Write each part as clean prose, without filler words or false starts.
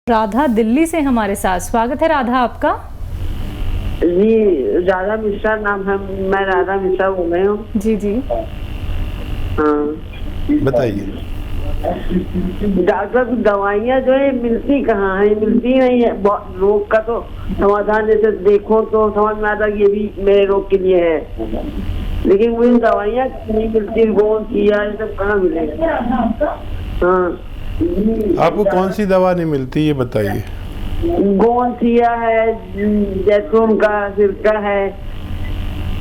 राधा दिल्ली से हमारे साथ। स्वागत है राधा आपका। जी, राधा मिश्रा नाम है। मैं राधा मिश्रा बोल रही हूँ। जी जी, हाँ बताइए। डॉक्टर, दवाइयाँ जो है मिलती कहाँ है? मिलती नहीं है। रोग का तो समाधान जैसे देखो तो समझ में आता कि ये भी मेरे रोग के लिए है, लेकिन मुझे दवाइयाँ नहीं मिलती। गोंद किया ये सब कहाँ मिलेगा? हाँ, आपको कौन सी दवा नहीं मिलती ये बताइए। गोंद किया है, जैतून का सिरका है।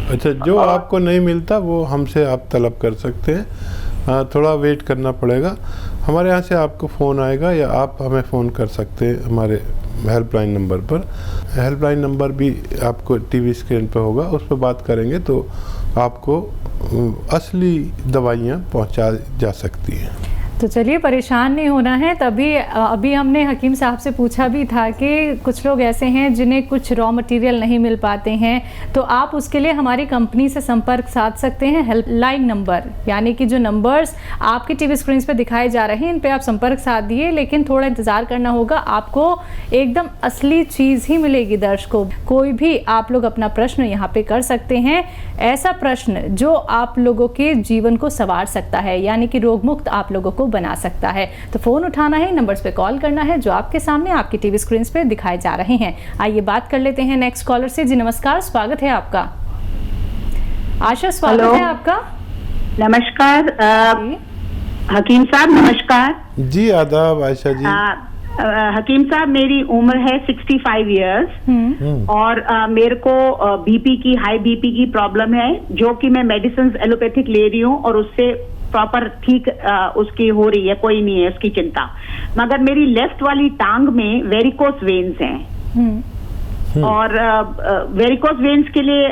अच्छा, जो आपको नहीं मिलता वो हमसे आप तलब कर सकते हैं। थोड़ा वेट करना पड़ेगा। हमारे यहाँ से आपको फ़ोन आएगा या आप हमें फ़ोन कर सकते हैं हमारे हेल्पलाइन नंबर पर। हेल्पलाइन नंबर भी आपको टीवी स्क्रीन पर होगा, उस पर बात करेंगे तो आपको असली दवाइयाँ पहुँचा जा सकती हैं। तो चलिए, परेशान नहीं होना है। तभी अभी हमने हकीम साहब से पूछा भी था कि कुछ लोग ऐसे हैं जिन्हें कुछ रॉ मटेरियल नहीं मिल पाते हैं, तो आप उसके लिए हमारी कंपनी से संपर्क साध सकते हैं। हेल्पलाइन नंबर यानी कि जो नंबर्स आपकी टीवी स्क्रीन पे दिखाए जा रहे हैं, इन पे आप संपर्क साधिए, लेकिन थोड़ा इंतज़ार करना होगा। आपको एकदम असली चीज़ ही मिलेगी। दर्शकों, कोई भी आप लोग अपना प्रश्न यहाँ पे कर सकते हैं, ऐसा प्रश्न जो आप लोगों के जीवन को संवार सकता है, यानी कि रोग मुक्त आप लोगों को बना सकता है। तो फोन उठाना है, नंबर्स पे कॉल करना है जो आपके सामने आपकी टीवी स्क्रीन पे दिखाए जा रहे हैं। आइए बात कर लेते हैं नेक्स्ट कॉलर से। जी नमस्कार, स्वागत है आपका। आशा, स्वागत है आपका। नमस्कार हकीम साहब। नमस्कार जी, आदाब आयशा जी। हकीम साहब, मेरी उम्र है 65 इयर्स और मेरे को बीपी की, हाई बीपी की प्रॉब्लम है, जो कि मैं मेडिसिन एलोपैथिक ले रही हूँ और उससे प्रॉपर ठीक उसकी हो रही है, कोई नहीं है उसकी चिंता। मगर मेरी लेफ्ट वाली टांग में वेरिकोस वेन्स हैं और वेरिकोस वेन्स के लिए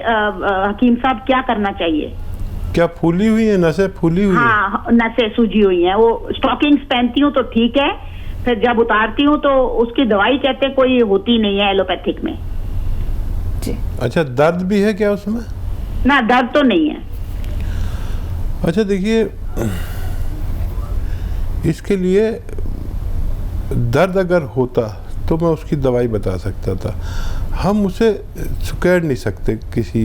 हकीम साहब क्या करना चाहिए? क्या फूली हुई है नसें? फूली हुई? हाँ, नसें सूजी हुई हैं। वो स्टॉकिंग्स पहनती हूँ तो ठीक है, फिर जब उतारती हूँ तो उसकी दवाई कहते हैं कोई होती नहीं है एलोपैथिक में। जी। अच्छा, दर्द भी है क्या उसमें? ना, दर्द तो नहीं है। अच्छा देखिए, इसके लिए दर्द अगर होता तो मैं उसकी दवाई बता सकता था। हम उसे सुकैड़ नहीं सकते किसी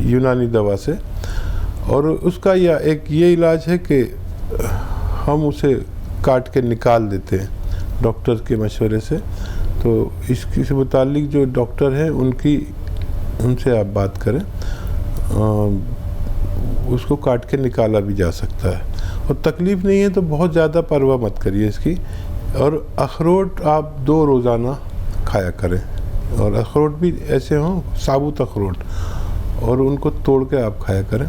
यूनानी दवा से, और उसका ये इलाज है कि हम उसे काट के निकाल देते हैं डॉक्टर के मशवरे से। तो इसके से मुतालिक जो डॉक्टर हैं उनसे आप बात करें, उसको काट के निकाला भी जा सकता है। और तकलीफ़ नहीं है तो बहुत ज़्यादा परवाह मत करिए इसकी। और अखरोट आप 2 रोज़ाना खाया करें, और अखरोट भी ऐसे हों साबुत अखरोट, और उनको तोड़ के आप खाया करें।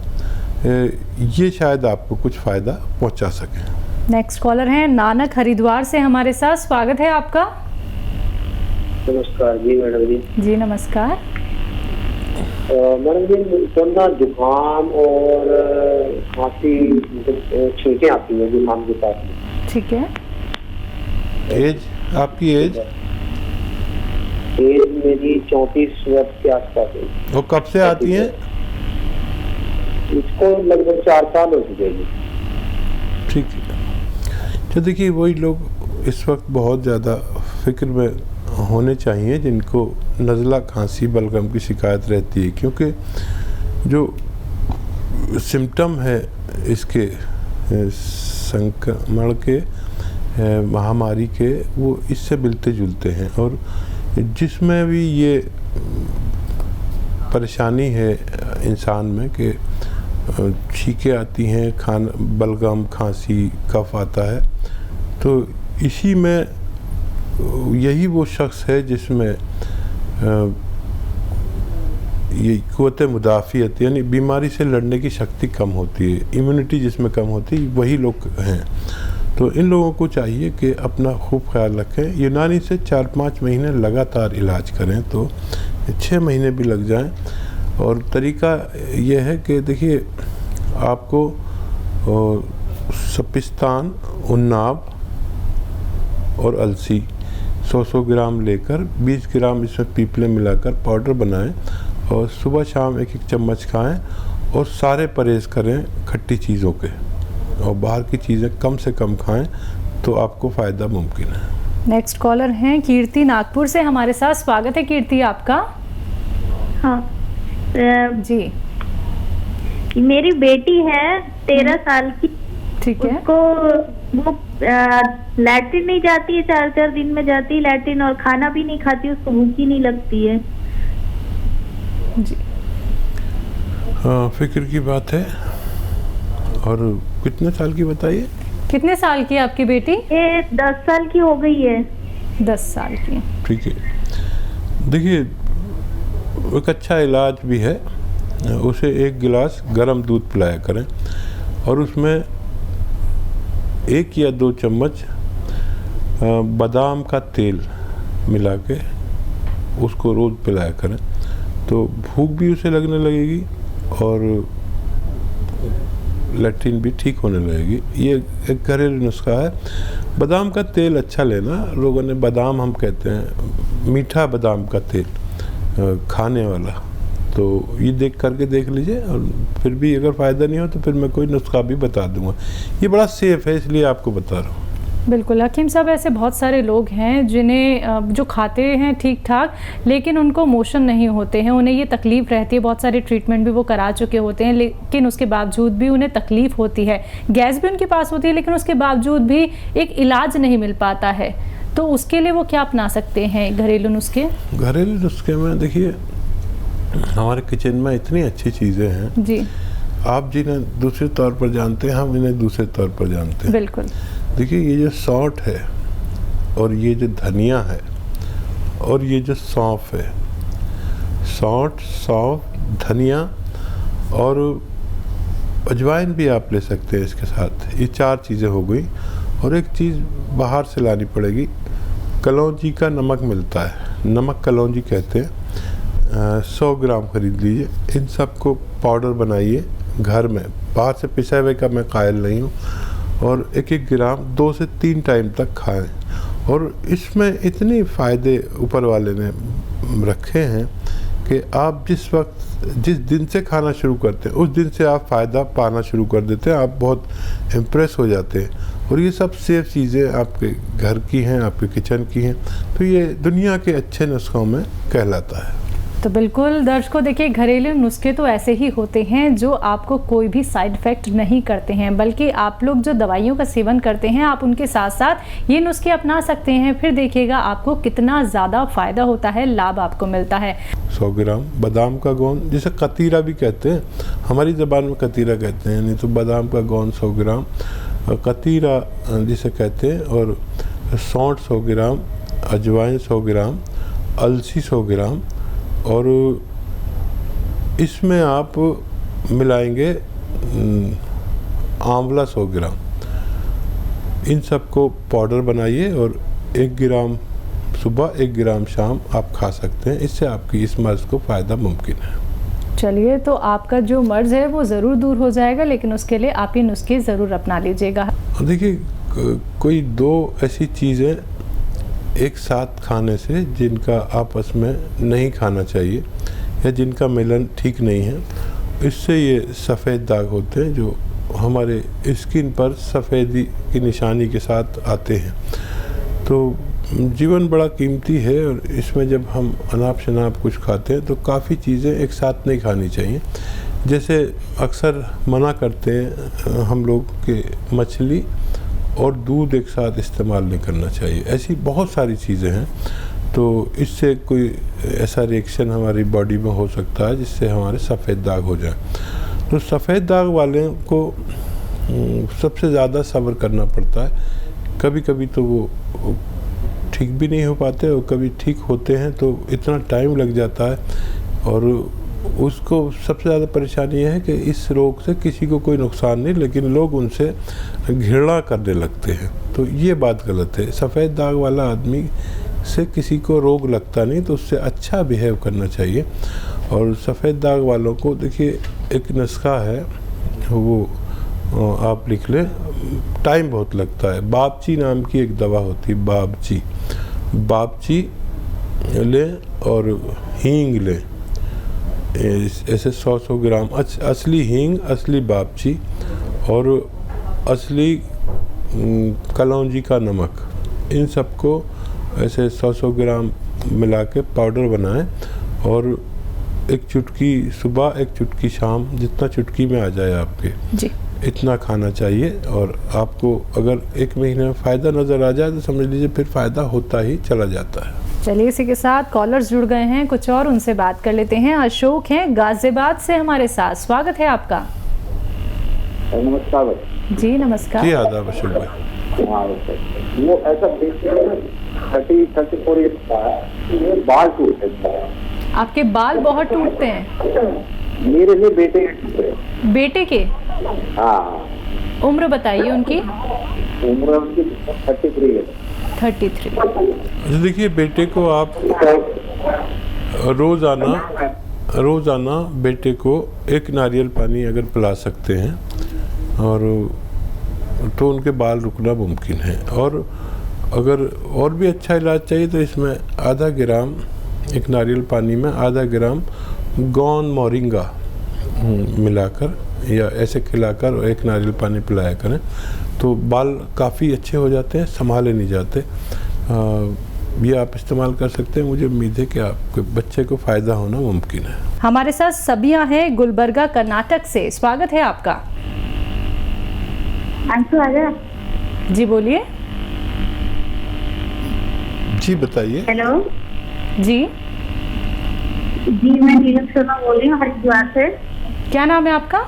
ये शायद आपको कुछ फ़ायदा पहुंचा सके। नेक्स्ट कॉलर हैं नानक हरिद्वार से हमारे साथ। स्वागत है आपका। नमस्कार जी मैडम जी। जी नमस्कार। मैडम जी, तो ना जुकाम और खांसी, छींकें आती है जुकाम के साथ में। ठीक है। एज आपकी एज मेरी 34 वर्ष के आसपास है। वो कब से आती हैं? इसको लगभग 4 साल हो चुके हैं। ठीक है। तो देखिए, वही लोग इस वक्त बहुत ज़्यादा फिक्र में होने चाहिए जिनको नज़ला, खांसी, बलगम की शिकायत रहती है, क्योंकि जो सिम्टम है इसके संक्रमण के, महामारी के, वो इससे मिलते जुलते हैं। और जिसमें भी ये परेशानी है इंसान में कि छींकें आती हैं, बलगम, खांसी, कफ आता है, तो इसी में यही वो शख्स है जिसमें ये क़ुव्वत मुदाफ़ियत यानी बीमारी से लड़ने की शक्ति कम होती है, इम्यूनिटी जिसमें कम होती है, वही लोग हैं। तो इन लोगों को चाहिए कि अपना खूब ख्याल रखें। यूनानी से 4-5 महीने लगातार इलाज करें तो 6 महीने भी लग जाएं। और तरीका यह है कि देखिए, आपको सपिस्तान, उन्नाब और अलसी 100 ग्राम लेकर 20 ग्राम इसमें पीपले मिलाकर पाउडर बनाएं और सुबह शाम 1-1 चम्मच खाएं। और सारे परहेज़ करें खट्टी चीज़ों के, और बाहर की चीज़ें कम से कम खाएं, तो आपको फ़ायदा मुमकिन है। नेक्स्ट कॉलर हैं कीर्ति नागपुर से हमारे साथ। स्वागत है कीर्ति आपका। हाँ जी मेरी बेटी है 13 साल की। ठीक है। उसको वो लैट्रिन नहीं जाती है, 4-4 दिन में जाती है लैट्रिन, और खाना भी नहीं खाती, उसको भूख ही नहीं लगती है। जी हाँ, फिक्र की बात है। और कितने साल की बताइए? कितने साल की है आपकी बेटी? ये 10 साल की हो गई है। 10 साल की। ठीक है, देखिए एक अच्छा इलाज भी है, उसे 1 गिलास गर्म दूध पिलाया करें और उसमें 1 या 2 चम्मच बादाम का तेल मिला के उसको रोज़ पिलाया करें, तो भूख भी उसे लगने लगेगी और लैट्रिन भी ठीक होने लगेगी। ये एक घरेलू नुस्खा है। बादाम का तेल अच्छा लेना, लोगों ने बादाम हम कहते हैं मीठा बादाम का तेल खाने वाला, तो ये देख करके देख लीजिए और फिर भी अगर फ़ायदा नहीं हो तो फिर मैं कोई नुस्खा भी बता दूंगा। ये बड़ा सेफ़ है इसलिए आपको बता रहा हूँ। बिल्कुल हकीम साहब, ऐसे बहुत सारे लोग हैं जिन्हें जो खाते हैं ठीक ठाक लेकिन उनको मोशन नहीं होते हैं, उन्हें ये तकलीफ़ रहती है, बहुत सारे ट्रीटमेंट भी वो करा चुके होते हैं लेकिन उसके बावजूद भी उन्हें तकलीफ़ होती है, गैस भी उनके पास होती है लेकिन उसके बावजूद भी एक इलाज नहीं मिल पाता है, तो उसके लिए वो क्या अपना सकते हैं घरेलू नुस्खे? घरेलू नुस्खे में देखिए हमारे किचन में इतनी अच्छी चीज़ें हैं जी, आप जिन्हें दूसरे तौर पर जानते हैं हम इन्हें दूसरे तौर पर जानते हैं। बिल्कुल। देखिए ये जो सौंठ है और ये जो धनिया है और ये जो सौंफ है, सौंठ, सौंफ, धनिया और अजवाइन भी आप ले सकते हैं इसके साथ। ये 4 चीज़ें हो गई और एक चीज़ बाहर से लानी पड़ेगी, कलौंजी का नमक मिलता है, नमक कलौंजी कहते हैं, 100 ग्राम खरीद लीजिए। इन सब को पाउडर बनाइए घर में, बाहर से पिसा हुए का मैं कायल नहीं हूँ, और 1-1 ग्राम 2 से 3 टाइम तक खाएं। और इसमें इतने फ़ायदे ऊपर वाले ने रखे हैं कि आप जिस दिन से खाना शुरू करते हैं उस दिन से आप फ़ायदा पाना शुरू कर देते हैं, आप बहुत इम्प्रेस हो जाते हैं। और ये सब सेफ चीज़ें आपके घर की हैं, आपके किचन की हैं, तो ये दुनिया के अच्छे नुस्खों में कहलाता है। तो बिल्कुल दर्शकों, देखिए घरेलू नुस्खे तो ऐसे ही होते हैं जो आपको कोई भी साइड इफ़ेक्ट नहीं करते हैं, बल्कि आप लोग जो दवाइयों का सेवन करते हैं आप उनके साथ साथ ये नुस्खे अपना सकते हैं, फिर देखिएगा आपको कितना ज़्यादा फ़ायदा होता है, लाभ आपको मिलता है। 100 ग्राम बादाम का गोंद, जिसे कतीरा भी कहते हैं, हमारी ज़बान में कतीरा कहते हैं, नहीं तो बादाम का गोंद 100 ग्राम, कतीरा जिसे कहते हैं, और सौंठ 100 ग्राम, अजवाइन 100 ग्राम, अलसी 100 ग्राम, और इसमें आप मिलाएंगे आंवला 100 ग्राम। इन सब को पाउडर बनाइए और 1 ग्राम सुबह 1 ग्राम शाम आप खा सकते हैं। इससे आपकी इस मर्ज़ को फ़ायदा मुमकिन है। चलिए, तो आपका जो मर्ज़ है वो ज़रूर दूर हो जाएगा, लेकिन उसके लिए आप ये नुस्खे ज़रूर अपना लीजिएगा। देखिए कोई 2 ऐसी चीज़ें एक साथ खाने से जिनका आपस में नहीं खाना चाहिए या जिनका मिलन ठीक नहीं है, इससे ये सफ़ेद दाग होते हैं जो हमारे स्किन पर सफ़ेदी की निशानी के साथ आते हैं। तो जीवन बड़ा कीमती है और इसमें जब हम अनाप शनाप कुछ खाते हैं तो काफ़ी चीज़ें एक साथ नहीं खानी चाहिए। जैसे अक्सर मना करते हैं हम लोग कि मछली और दूध एक साथ इस्तेमाल नहीं करना चाहिए। ऐसी बहुत सारी चीज़ें हैं, तो इससे कोई ऐसा रिएक्शन हमारी बॉडी में हो सकता है जिससे हमारे सफ़ेद दाग हो जाए। तो सफ़ेद दाग वाले को सबसे ज़्यादा सब्र करना पड़ता है। कभी कभी तो वो ठीक भी नहीं हो पाते और कभी ठीक होते हैं तो इतना टाइम लग जाता है, और उसको सबसे ज़्यादा परेशानी यह है कि इस रोग से किसी को कोई नुकसान नहीं, लेकिन लोग उनसे घृणा करने लगते हैं। तो ये बात गलत है। सफ़ेद दाग वाला आदमी से किसी को रोग लगता नहीं, तो उससे अच्छा बिहेव करना चाहिए। और सफ़ेद दाग वालों को देखिए एक नुस्खा है, वो आप लिख लें, टाइम बहुत लगता है। बाबची नाम की एक दवा होती है, बाबची लें और हींग लें, ऐसे 100 ग्राम असली हींग, असली बाबची और असली कलौंजी का नमक, इन सबको ऐसे 100-100 ग्राम मिला के पाउडर बनाएं और एक चुटकी सुबह एक चुटकी शाम, जितना चुटकी में आ जाए आपके जी, इतना खाना चाहिए। और आपको अगर 1 महीने में फ़ायदा नज़र आ जाए तो समझ लीजिए फिर फ़ायदा होता ही चला जाता है। चलिए इसी के साथ कॉलर्स जुड़ गए हैं कुछ और, उनसे बात कर लेते हैं। अशोक हैं गाजियाबाद से हमारे साथ, स्वागत है आपका। नमस्कार जी नमस्कार। जी आदाब अशोक भाई। हाँ वो ऐसा 30-34 ईयर्स का है, ये बाल टूटते हैं। आपके बाल बहुत टूटते हैं? मेरे लिए बेटे के टूटे हैं। बेटे के? हाँ। उम्र बताइए उनकी। उम्र उनकी 33 है। 33। अच्छा देखिए, बेटे को आप रोज़ाना बेटे को 1 नारियल पानी अगर पिला सकते हैं और तो उनके बाल रुकना मुमकिन है। और अगर और भी अच्छा इलाज चाहिए तो इसमें आधा ग्राम, 1 नारियल पानी में आधा ग्राम गौन मोरिंगा मिलाकर या ऐसे खिलाकर 1 नारियल पानी पिलाया करें तो बाल काफ़ी अच्छे हो जाते हैं, संभाले नहीं जाते। ये आप इस्तेमाल कर सकते हैं। मुझे उम्मीद है कि आपके बच्चे को फ़ायदा होना मुमकिन है। हमारे साथ सबिया है गुलबर्गा कर्नाटक से, स्वागत है आपका। अंशु आ गया? जी बोलिए। जी बताइए। हेलो जी जी, मैं नीलम शर्मा बोल रही हूँ हरिद्वार से। क्या नाम है आपका?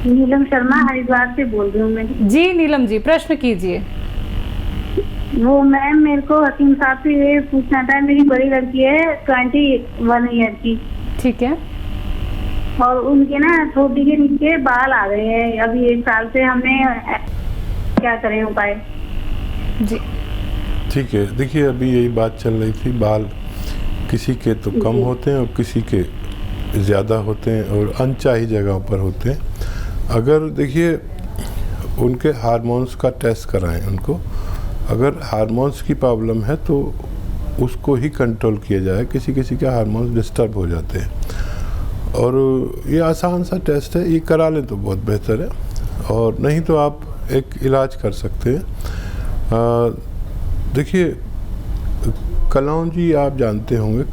नीलम शर्मा हरिद्वार से बोल रही हूँ मैं। जी नीलम जी, प्रश्न कीजिए। वो मैम, मेरे को हकीम साहब से ये पूछना था। मेरी बड़ी लड़की है 21 ईयर की, ठीक है, और उनके ना छोटी के नीचे बाल आ गए हैं अभी 1 साल से। हमने क्या करें उपाय? जी ठीक है, देखिए अभी यही बात चल रही थी, बाल किसी के तो कम होते हैं और किसी के ज़्यादा होते हैं और अनचाही जगहों पर होते हैं। अगर देखिए उनके हार्मोन्स का टेस्ट कराएं उनको। अगर हार्मोन्स की प्रॉब्लम है तो उसको ही कंट्रोल किया जाए। किसी किसी के हार्मोन्स डिस्टर्ब हो जाते हैं और ये आसान सा टेस्ट है, ये करा लें तो बहुत बेहतर है। और नहीं तो आप एक इलाज कर सकते हैं। देखिए कलौंजी आप जानते होंगे,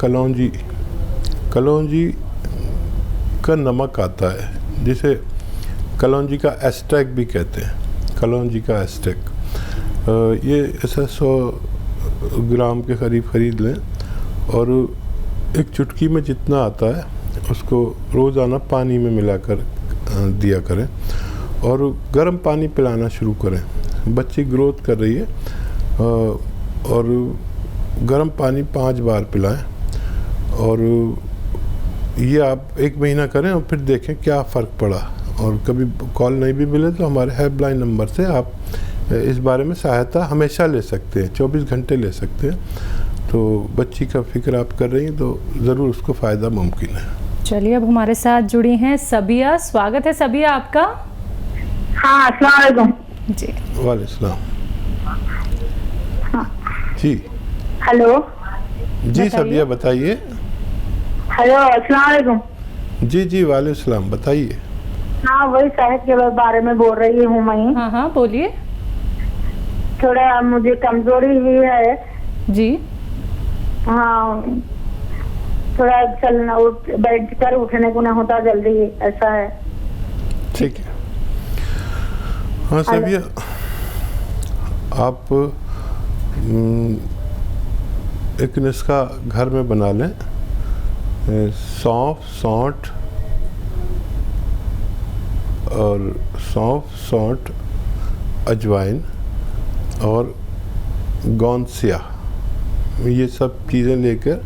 कलौंजी का नमक आता है जिसे कलौंजी का एस्ट्रैक भी कहते हैं। कलौंजी का एस्ट्रैक ये ऐसा 100 ग्राम के करीब खरीद लें और एक चुटकी में जितना आता है उसको रोज़ाना पानी में मिलाकर दिया करें और गर्म पानी पिलाना शुरू करें। बच्ची ग्रोथ कर रही है और गर्म पानी 5 बार पिलाएं और ये आप 1 महीना करें और फिर देखें क्या फ़र्क पड़ा। और कभी कॉल नहीं भी मिले तो हमारे हेल्पलाइन नंबर से आप इस बारे में सहायता हमेशा ले सकते हैं, 24 घंटे ले सकते हैं। तो बच्ची का फिक्र आप कर रही हैं तो ज़रूर उसको फ़ायदा मुमकिन है। चलिए अब हमारे साथ जुड़ी हैं सबिया, स्वागत है सबिया आपका। हाँ, अस्सलाम वालेकुम। जी वालेकुम जी। हेलो जी सबिया बताइए। हेलो, अस्सलाम वालेकुम। जी वालेकुम, बताइए। हाँ, वही सेहत के बारे में बोल रही हूँ मैं। हाँ हाँ बोलिए। थोड़ा मुझे कमजोरी भी है जी। हाँ, थोड़ा चलना बैठ कर उठने को ना होता जल्दी, ऐसा है। ठीक है। हाँ सबिया, आप एक नुस्खा घर में बना लें। सौंठ और सौंठ, अजवाइन और गोंदसिया, ये सब चीज़ें लेकर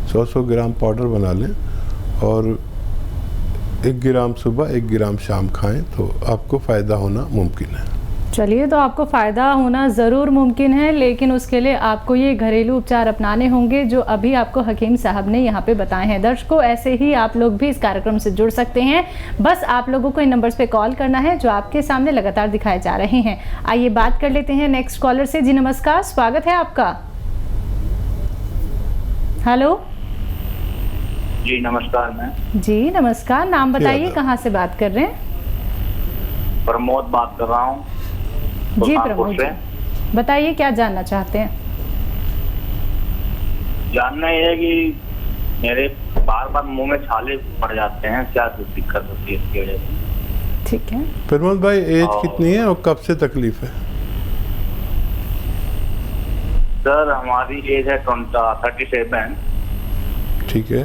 100 ग्राम पाउडर बना लें और 1 ग्राम सुबह 1 ग्राम शाम खाएं तो आपको फ़ायदा होना मुमकिन है। चलिए, तो आपको फ़ायदा होना ज़रूर मुमकिन है, लेकिन उसके लिए आपको ये घरेलू उपचार अपनाने होंगे जो अभी आपको हकीम साहब ने यहाँ पे बताए हैं। दर्शकों, ऐसे ही आप लोग भी इस कार्यक्रम से जुड़ सकते हैं। बस आप लोगों को इन नंबर्स पे कॉल करना है जो आपके सामने लगातार दिखाए जा रहे हैं। आइए बात कर लेते हैं नेक्स्ट कॉलर से। जी नमस्कार, स्वागत है आपका। हेलो जी नमस्कार मैम। जी नमस्कार, नाम बताइए, कहाँ से बात कर रहे हैं? प्रमोद बात कर रहा हूँ जी प्रमोद से। बताइए क्या जानना चाहते हैं। जानना ये है कि मेरे बार बार मुंह में छाले पड़ जाते हैं, क्या दिक्कत होती है इसकी वजह से? ठीक है। प्रमोद भाई, एज कितनी है और कब से तकलीफ है? सर हमारी एज है 37। ठीक है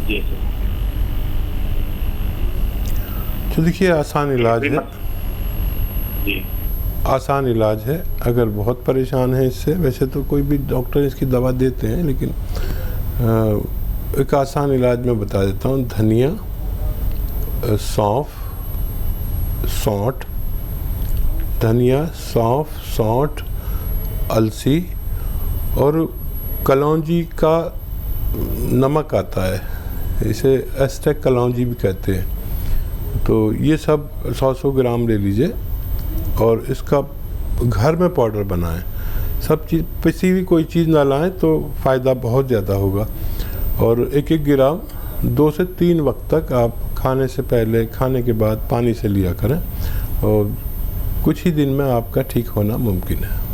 जी सर। तो देखिए, आसान इलाज है। जी आसान इलाज है। अगर बहुत परेशान है इससे, वैसे तो कोई भी डॉक्टर इसकी दवा देते हैं, लेकिन एक आसान इलाज मैं बता देता हूँ। धनिया, सौंफ, सौंठ, धनिया, सौंफ, सौंठ, अलसी और कलौंजी का नमक आता है, इसे एस्टेक कलौंजी भी कहते हैं। तो ये सब 100 ग्राम ले लीजिए और इसका घर में पाउडर बनाएं। सब चीज़, पिसी हुई कोई चीज़ ना लाएं तो फ़ायदा बहुत ज़्यादा होगा। और 1-1 ग्राम 2 से 3 वक्त तक आप खाने से पहले, खाने के बाद पानी से लिया करें और कुछ ही दिन में आपका ठीक होना मुमकिन है।